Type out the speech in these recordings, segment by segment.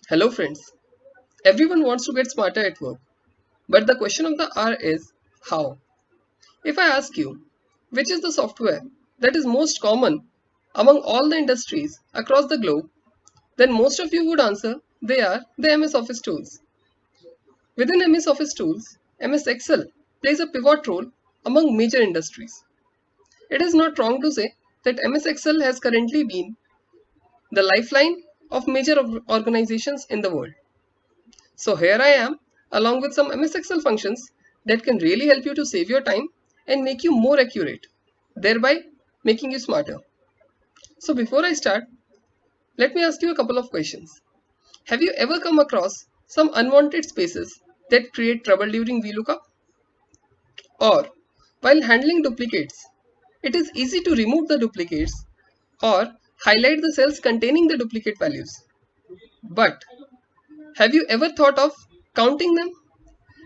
Hello friends. Everyone wants to get smarter at work. But the question of the hour is how? If I ask you, which is the software that is most common among all the industries across the globe, then most of you would answer they are the MS Office tools. Within MS Office tools, MS Excel plays a pivot role among major industries. It is not wrong to say that MS Excel has currently been the lifeline of major organizations in the world. So here I am, along with some MS Excel functions that can really help you to save your time and make you more accurate, thereby making you smarter. So before I start, let me ask you a couple of questions. Have you ever come across some unwanted spaces that create trouble during VLOOKUP? Or, while handling duplicates, it is easy to remove the duplicates or highlight the cells containing the duplicate values. But have you ever thought of counting them?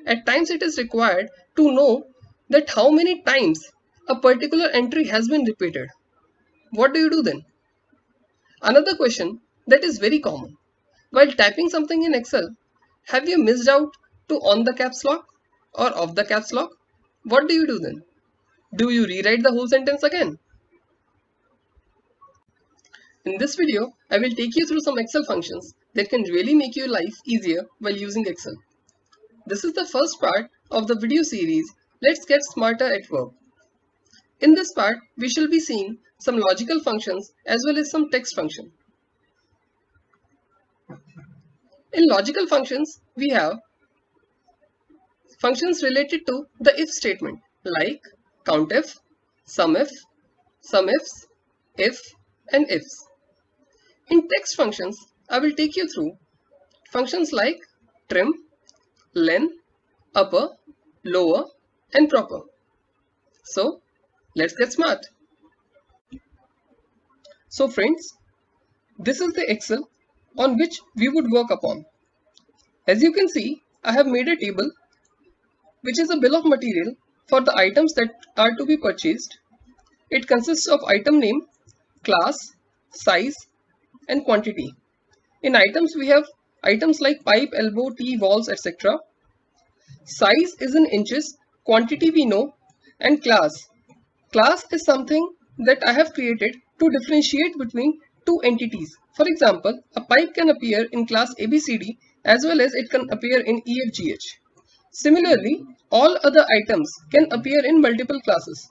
At times it is required to know that how many times a particular entry has been repeated. What do you do then? Another question that is very common. While typing something in Excel, have you missed out to on the caps lock or off the caps lock? What do you do then? Do you rewrite the whole sentence again? In this video, I will take you through some Excel functions that can really make your life easier while using Excel. This is the first part of the video series, Let's Get Smarter at Work. In this part, we shall be seeing some logical functions as well as some text function. In logical functions, we have functions related to the if statement like COUNTIF, SUMIF, SUMIFs, if, and ifs. In text functions, I will take you through functions like trim, len, upper, lower, and proper. So, let's get smart. So friends, this is the Excel on which we would work upon. As you can see, I have made a table which is a bill of material for the items that are to be purchased. It consists of item name, class, size, and quantity. In items, we have items like pipe, elbow, tea, walls, etc. Size is in inches, quantity we know, and class. Class is something that I have created to differentiate between two entities. For example, a pipe can appear in class ABCD as well as it can appear in EFGH. Similarly, all other items can appear in multiple classes.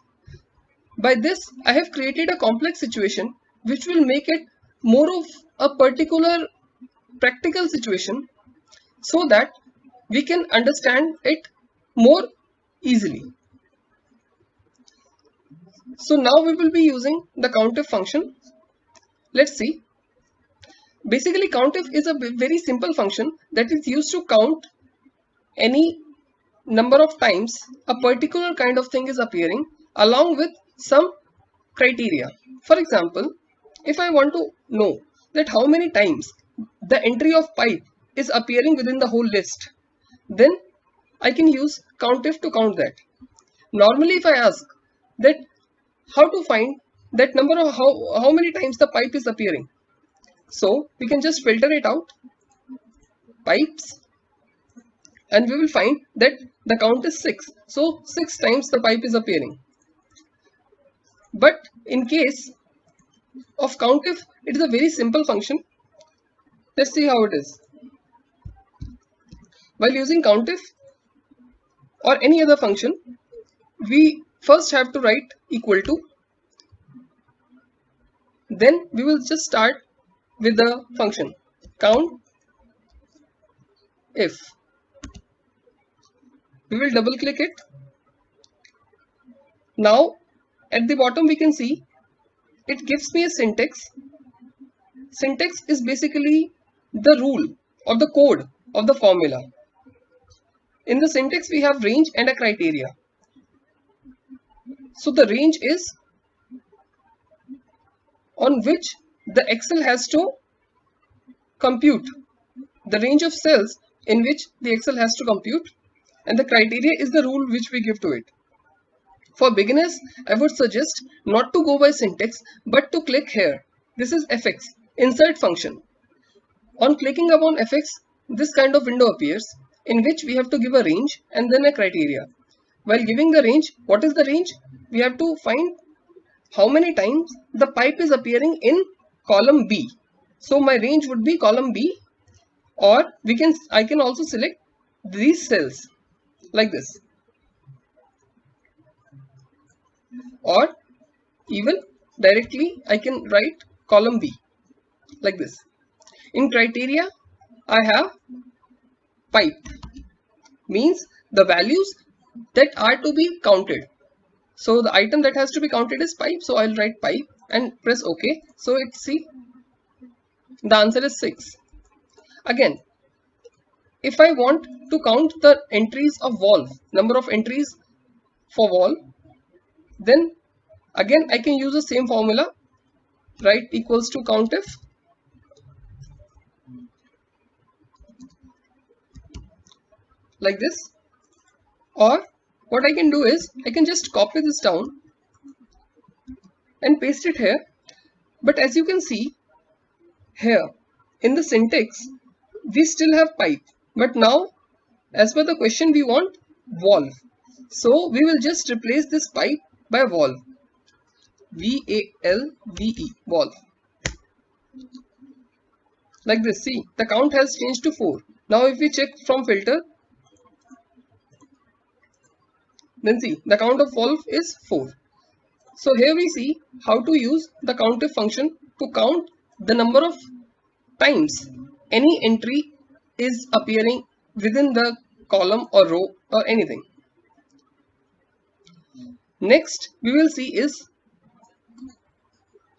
By this, I have created a complex situation which will make it more of a particular practical situation so that we can understand it more easily. So now we will be using the COUNTIF function. Let's see. Basically, COUNTIF is a very simple function that is used to count any number of times a particular kind of thing is appearing along with some criteria. For example, if I want to know that how many times the entry of pipe is appearing within the whole list, then I can use COUNTIF to count that. Normally, if I ask that how to find that number of how many times the pipe is appearing, so we can just filter it out, pipes, and we will find that the count is 6. So 6 times the pipe is appearing. But in case of COUNTIF, it is a very simple function. Let's see how it is. While using COUNTIF or any other function, we first have to write equal to. Then we will just start with the function count if. We will double click it. Now at the bottom we can see it gives me a syntax. Syntax is basically the rule or the code of the formula. In the syntax we have range and a criteria. So the range is on which the Excel has to compute, the range of cells in which the Excel has to compute, and the criteria is the rule which we give to it. For beginners, I would suggest not to go by syntax but to click here. This is fx, insert function. On clicking upon fx, this kind of window appears in which we have to give a range and then a criteria. While giving the range, what is the range? We have to find how many times the pipe is appearing in column B. So my range would be column B, or I can also select these cells like this, or even directly I can write column B like this. In criteria, I have pipe, means the values that are to be counted. So the item that has to be counted is pipe, so I'll write pipe and press OK. So it's see, the answer is 6. Again, if I want to count the entries of valve, number of entries for valve, then again I can use the same formula, right, equals to COUNTIF, like this. Or what I can do is I can just copy this down and paste it here. But as you can see here in the syntax, we still have pipe, but now as per the question we want valve. So we will just replace this pipe by valve, V-A-L-V-E, valve, like this. See, the count has changed to 4. Now if we check from filter, then see, the count of valve is 4. So here we see how to use the COUNTIF function to count the number of times any entry is appearing within the column or row or anything. Next we will see is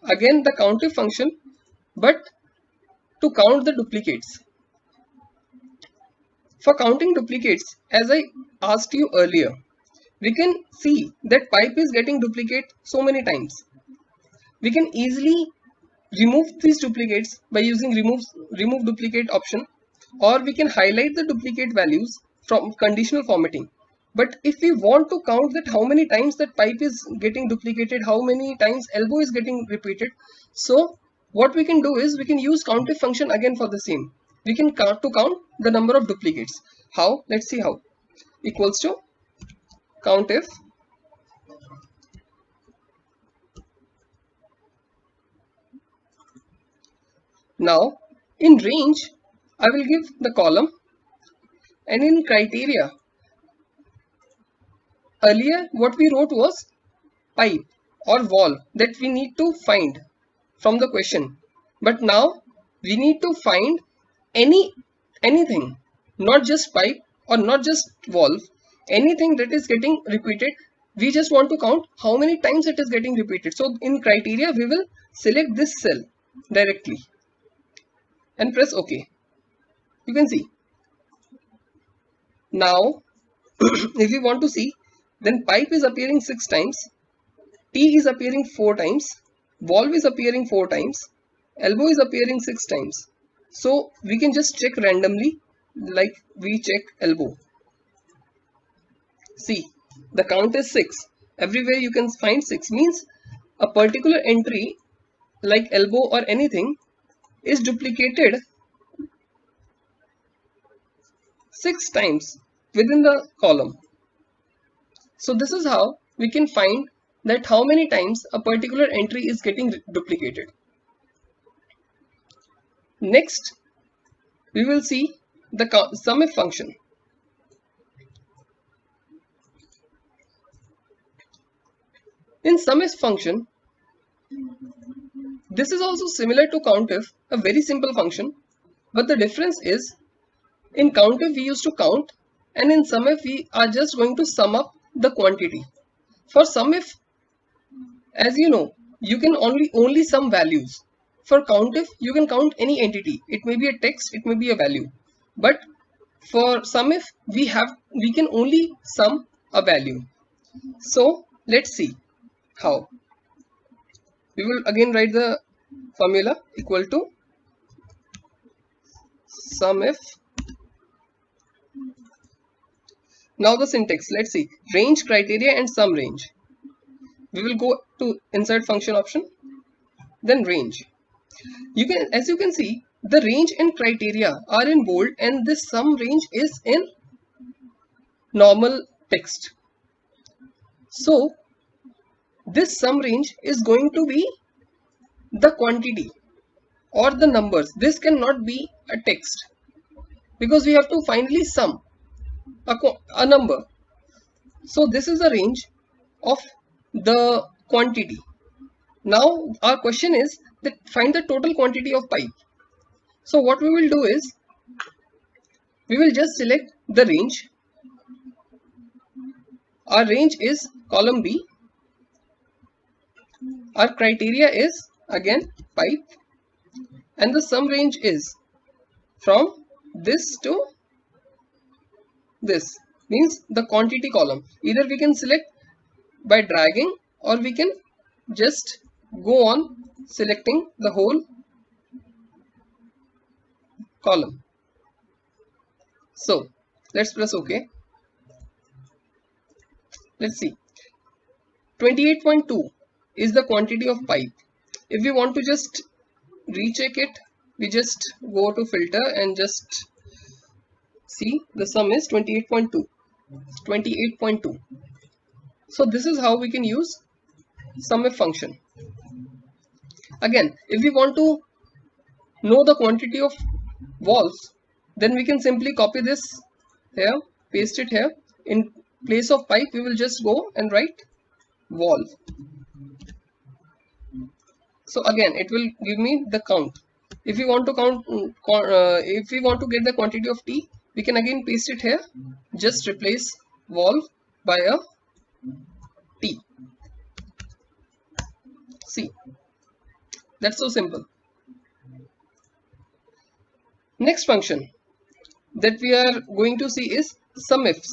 again the COUNTIF function, but to count the duplicates. For counting duplicates, as I asked you earlier, we can see that pipe is getting duplicate so many times. We can easily remove these duplicates by using remove duplicate option, or we can highlight the duplicate values from conditional formatting. But if we want to count that how many times that pipe is getting duplicated, how many times elbow is getting repeated, so what we can do is we can use COUNTIF function again for the same. We can count the number of duplicates. How? Let's see how. Equals to COUNTIF now in range I will give the column, and in criteria earlier what we wrote was pipe or valve that we need to find from the question, but now we need to find anything, not just pipe or not just valve, anything that is getting repeated. We just want to count how many times it is getting repeated. So in criteria we will select this cell directly and press OK. You can see now if you want to see, then pipe is appearing 6 times, T is appearing 4 times, valve is appearing 4 times, elbow is appearing 6 times. So we can just check randomly, like we check elbow. See, the count is 6. Everywhere you can find 6, means a particular entry like elbow or anything is duplicated 6 times within the column. So this is how we can find that how many times a particular entry is getting duplicated. Next, we will see the SUMIF function. In SUMIF function, this is also similar to COUNTIF, a very simple function, but the difference is in COUNTIF we used to count, and in SUMIF we are just going to sum up the quantity. For SUMIF, as you know, you can only sum values. For COUNTIF, you can count any entity. It may be a text, it may be a value. But for SUMIF, we can only sum a value. So let's see how. We will again write the formula equal to SUMIF. Now the syntax, let's see, range, criteria and sum range. We will go to insert function option, then range. As you can see, the range and criteria are in bold and this sum range is in normal text. So this sum range is going to be the quantity or the numbers. This cannot be a text because we have to finally sum a number. So this is the range of the quantity. Now our question is that find the total quantity of pipe. So what we will do is we will just select the range. Our range is column B. Our criteria is again pipe and the sum range is from this to this, means the quantity column. Either we can select by dragging or we can just go on selecting the whole column. So let's press OK. Let's see. 28.2 is the quantity of pipe. If we want to just recheck it, we just go to filter and just see the sum is 28.2. 28.2. So this is how we can use SUMIF function. Again, if we want to know the quantity of walls, then we can simply copy this here, paste it here. In place of pipe, we will just go and write wall. So again, it will give me the count. If we want to if we want to get the quantity of tea, we can again paste it here. Just replace wall by a tea. See, that's so simple. Next function that we are going to see is SUMIFs.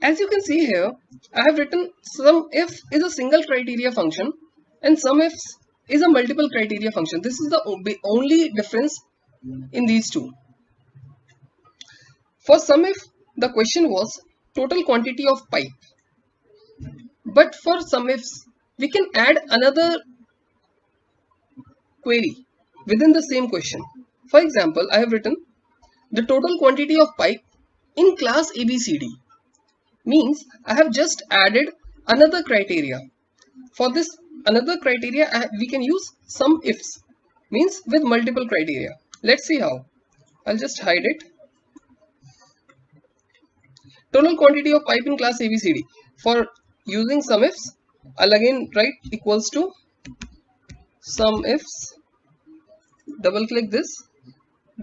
As you can see here, I have written SUMIF is a single criteria function and SUMIFs is a multiple criteria function. This is the only difference in these two. For SUMIF, the question was total quantity of pipe. But for SUMIFs, we can add another query within the same question. For example, I have written the total quantity of pipe in class ABCD. Means I have just added another criteria. For this another criteria, we can use SUMIFs, means with multiple criteria. Let's see how. I'll just hide it. Total quantity of pipe in class ABCD. For using SUMIFs, I'll again write equals to SUMIFs. Double click this.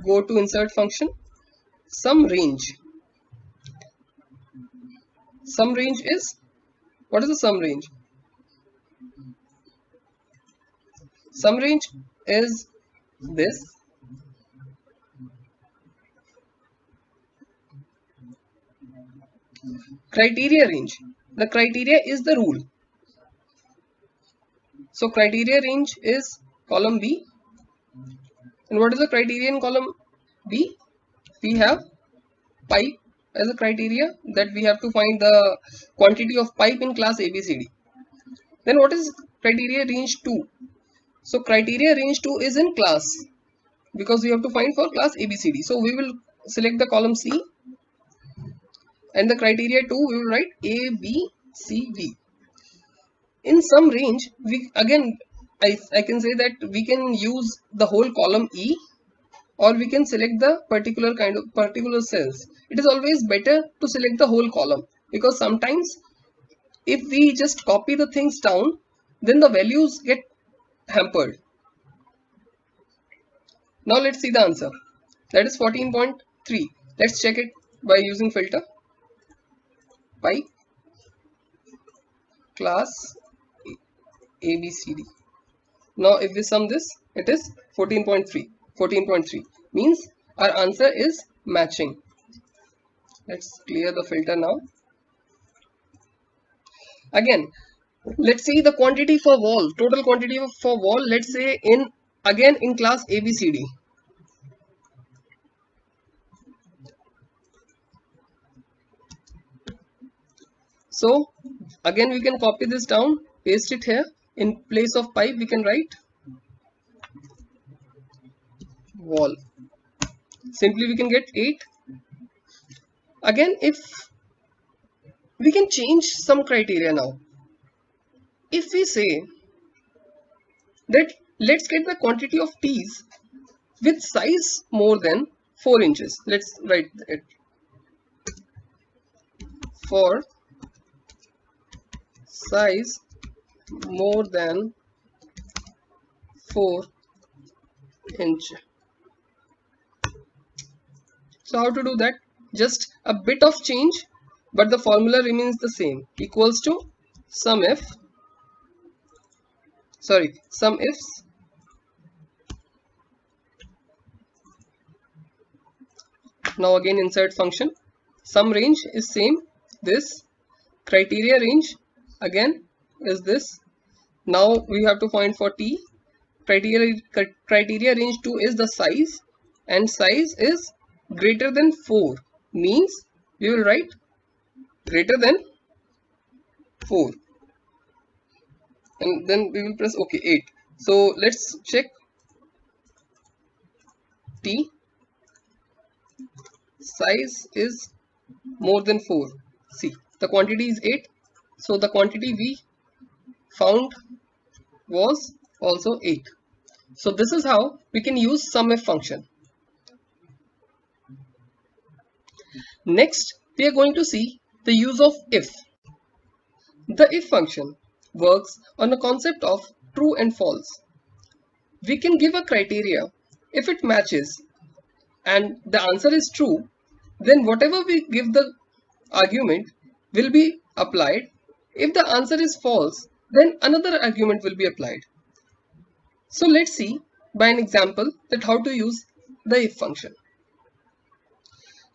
Go to insert function. Sum range. Sum range is, what is the sum range? Sum range is this. Criteria range. The criteria is the rule. So criteria range is column B. And what is the criteria in column B? We have pipe as a criteria, that we have to find the quantity of pipe in class ABCD. Then what is criteria range 2? So criteria range 2 is in class, because we have to find for class ABCD. So we will select the column C and the criteria 2 we will write A, B, C, D. In some range, we again I can say that we can use the whole column E, or we can select the particular cells. It is always better to select the whole column, because sometimes if we just copy the things down, then the values get hampered. Now let's see the answer. That is 14.3. Let's check it by using filter. Pipe class ABCD. Now if we sum this, it is 14.3. 14.3 means our answer is matching. Let's clear the filter now. Again, let's see the quantity for wall. Total quantity for wall, let's say in class ABCD. So again we can copy this down, paste it here. In place of pipe we can write wall. Simply we can get 8. Again, if we can change some criteria now. If we say that let's get the quantity of teas with size more than 4 inches. Let's write it. For size more than 4 inch. So how to do that? Just a bit of change, but the formula remains the same, equals to sum ifs. Now again insert function. Sum range is same. This criteria range again is this. Now we have to find for t. Criteria range 2 is the size, and size is greater than 4, means we will write greater than 4, and then we will press OK. 8. So let's check t. Size is more than 4. See, the quantity is 8, so the quantity we found was also 8. So this is how we can use SUMIF function. Next, we are going to see the use of if. The if function works on the concept of true and false. We can give a criteria. If it matches and the answer is true, then whatever we give the argument will be applied. If the answer is false, then another argument will be applied. So let's see by an example that how to use the if function.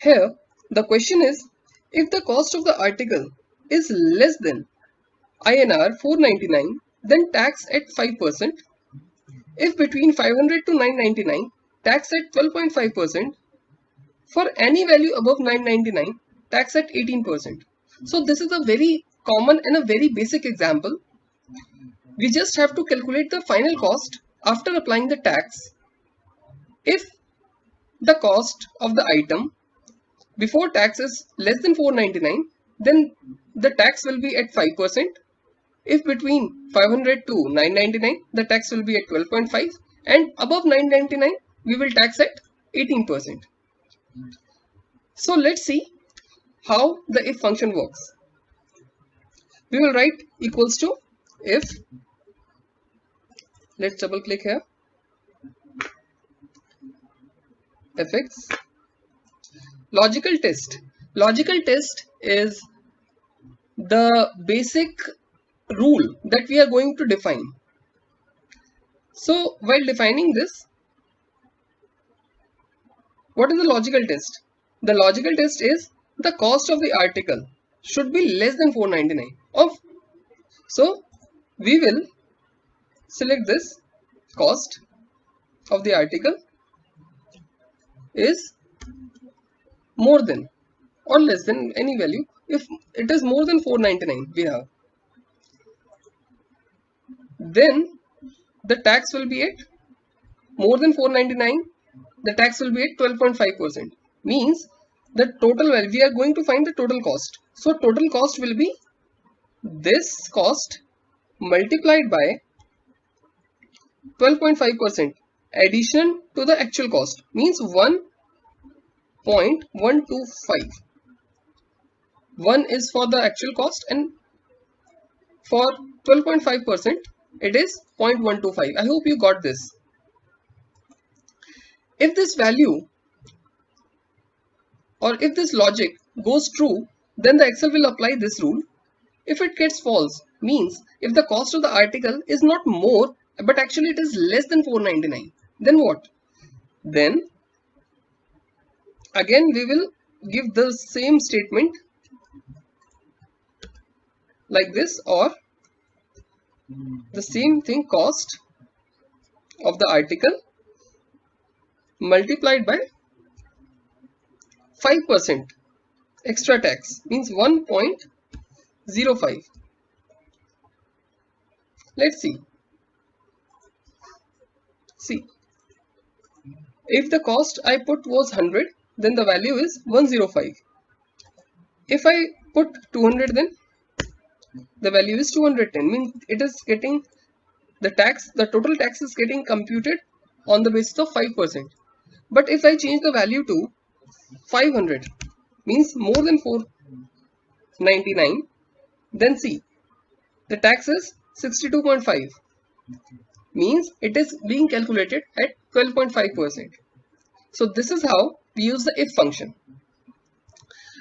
Here the question is, if the cost of the article is less than INR 499, then tax at 5%. If between 500 to 999, tax at 12.5%. For any value above 999, tax at 18%. So this is a very common and a very basic example. We just have to calculate the final cost after applying the tax. If the cost of the item before tax is less than 499, then the tax will be at 5%. If between 500 to 999, the tax will be at 12.5, and above 999, we will tax at 18%. So let's see how the if function works. We will write equals to if. Let's double click here. Fx. Logical test. Logical test is the basic rule that we are going to define. So while defining this, what is the logical test? The logical test is the cost of the article should be less than 499. So we will select this cost of the article is more than or less than any value. If it is more than 499 we have, then the tax will be at more than 499, the tax will be at 12.5%. Means the total value, we are going to find the total cost. So total cost will be this cost multiplied by 12.5% addition to the actual cost, means 1.125. 1 is for the actual cost, and for 12.5% it is 0.125. I hope you got this. If this value or if this logic goes true, then the Excel will apply this rule. If it gets false, means if the cost of the article is not more but actually it is less than 499, then what? Then again we will give the same statement like this, or the same thing, cost of the article multiplied by 5% extra tax, means 1.05. Let's see. If the cost I put was 100, then the value is 105. If I put 200, then the value is 210. Means it is getting the total tax is getting computed on the basis of 5%. But if I change the value to 500, means more than 499, then see, the tax is 62.5, means it is being calculated at 12.5%. So this is how we use the if function.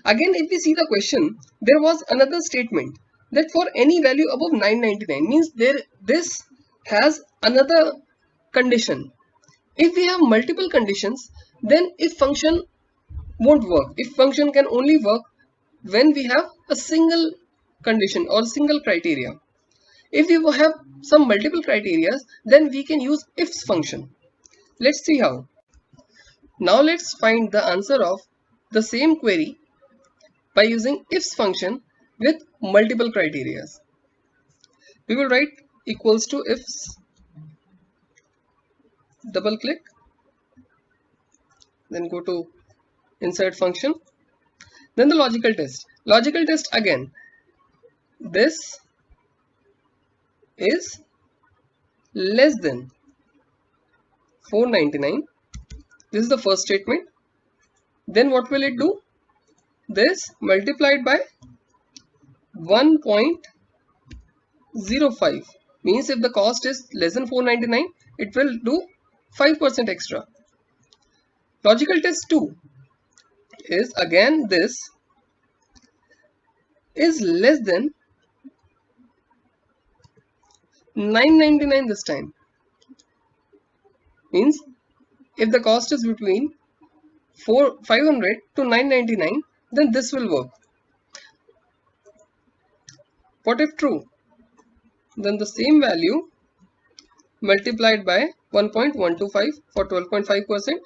Again, if we see the question, there was another statement that for any value above 999, means this has another condition. If we have multiple conditions, then if function won't work. If function can only work when we have a single condition or single criteria. If we have some multiple criteria, then we can use ifs function. Let's see how. Now let's find the answer of the same query by using ifs function with multiple criteria. We will write equals to ifs, double click, then go to insert function, then the logical test. Logical test again, this is less than 499. This is the first statement. Then what will it do? This multiplied by 1.05, means if the cost is less than 499, it will do 5% extra. Logical test 2 is again this is less than 999 this time, means if the cost is between 500 to 999, then this will work. What if true? Then the same value multiplied by 1.125 for 12.5%,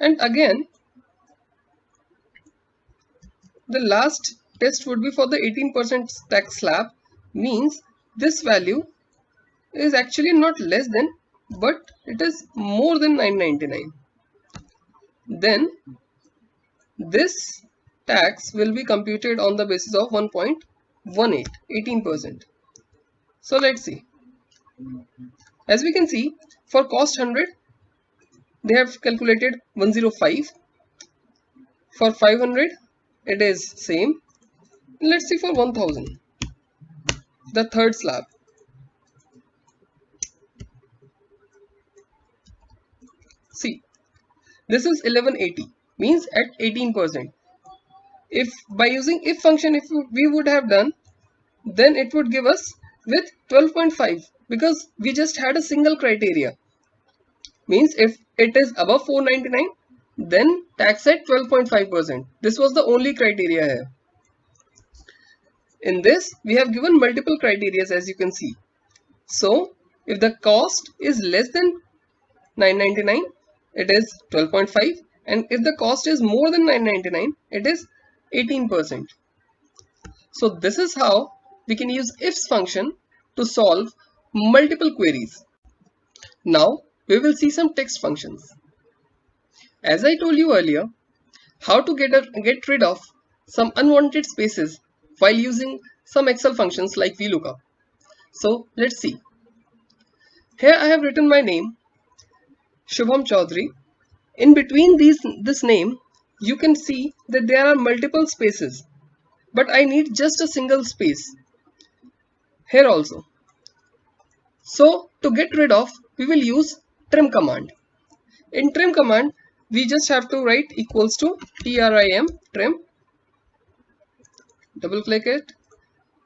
and again the last test would be for the 18% tax slab, means this value is actually not less than, but it is more than 999. Then this tax will be computed on the basis of 1.18, 18%. So let's see. As we can see, for cost 100, they have calculated 105. For 500, it is same. Let's see for 1000, the third slab. See, this is 1180, means at 18%. If by using if function, if we would have done, then it would give us with 12.5, because we just had a single criteria. Means if it is above 499, then tax at 12.5%. This was the only criteria here. In this, we have given multiple criteria, as you can see. So if the cost is less than 999, it is 12.5, and if the cost is more than 999, it is 18%. So this is how we can use ifs function to solve multiple queries. Now we will see some text functions. As I told you earlier, how to get rid of some unwanted spaces while using some Excel functions like VLOOKUP. So let's see. Here I have written my name, Shubham Chaudhary. In between this name, you can see that there are multiple spaces, but I need just a single space here also. So to get rid of, we will use trim command. In trim command, we just have to write equals to trim, double click it.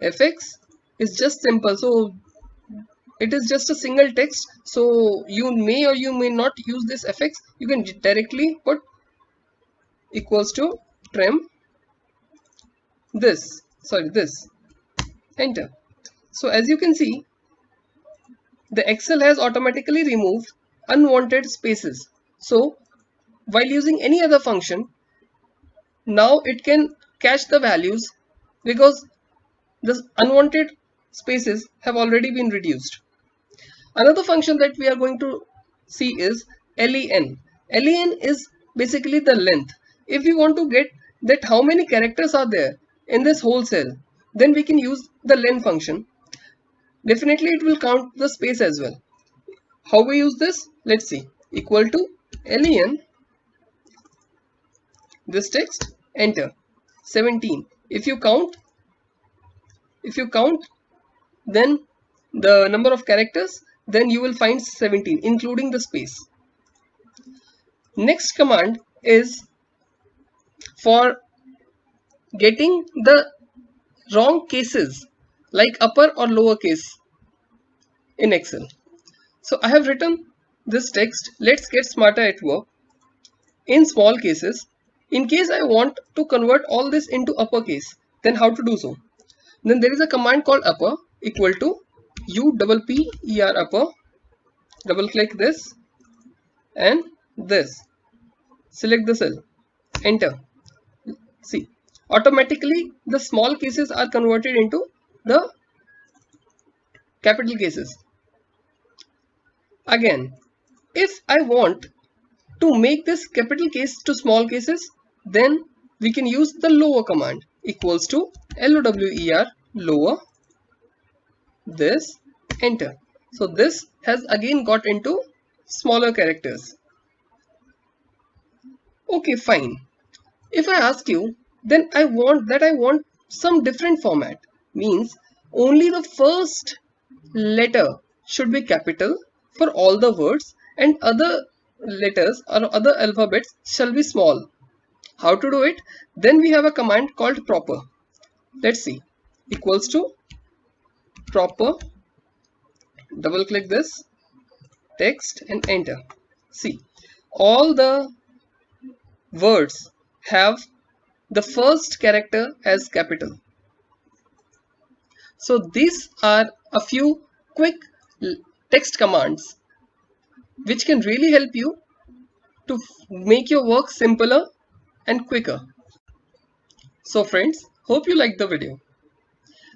Fx is just simple, so it is just a single text, so you may or you may not use this fx. You can directly put equals to trim this, enter. So as you can see, the Excel has automatically removed unwanted spaces. So while using any other function, now it can catch the values because the unwanted spaces have already been reduced. Another function that we are going to see is len. Len is basically the length. If we want to get that how many characters are there in this whole cell, then we can use the len function. Definitely it will count the space as well. How we use this? Let's see. Equal to len this text, enter 17. If you count then the number of characters, then you will find 17 including the space. Next command is for getting the wrong cases like upper or lower case in Excel. So I have written this text, let's get smarter at work, in small cases. In case I want to convert all this into uppercase, then how to do so? Then there is a command called upper, equal to UPPER upper. Double click this and this. Select the cell. Enter. See, automatically the small cases are converted into the capital cases. Again, if I want to make this capital case to small cases, then we can use the lower command, equals to LOWER, lower, this, enter. So this has again got into smaller characters. Okay, fine. If I ask you, then I want some different format. Means only the first letter should be capital for all the words and other letters or other alphabets shall be small. How to do it? Then we have a command called proper. Let's see. Equals to proper. Double click this text and enter. See, all the words have the first character as capital. So these are a few quick text commands which can really help you to make your work simpler and quicker. So friends, hope you liked the video.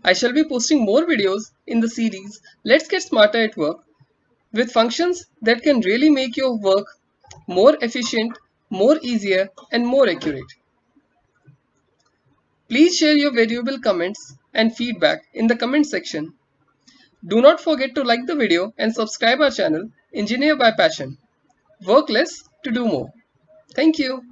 I shall be posting more videos in the series Let's Get Smarter at Work with functions that can really make your work more efficient, more easier and more accurate. Please share your valuable comments and feedback in the comment section. Do not forget to like the video and subscribe our channel Engineer by Passion. Work less to do more. Thank you.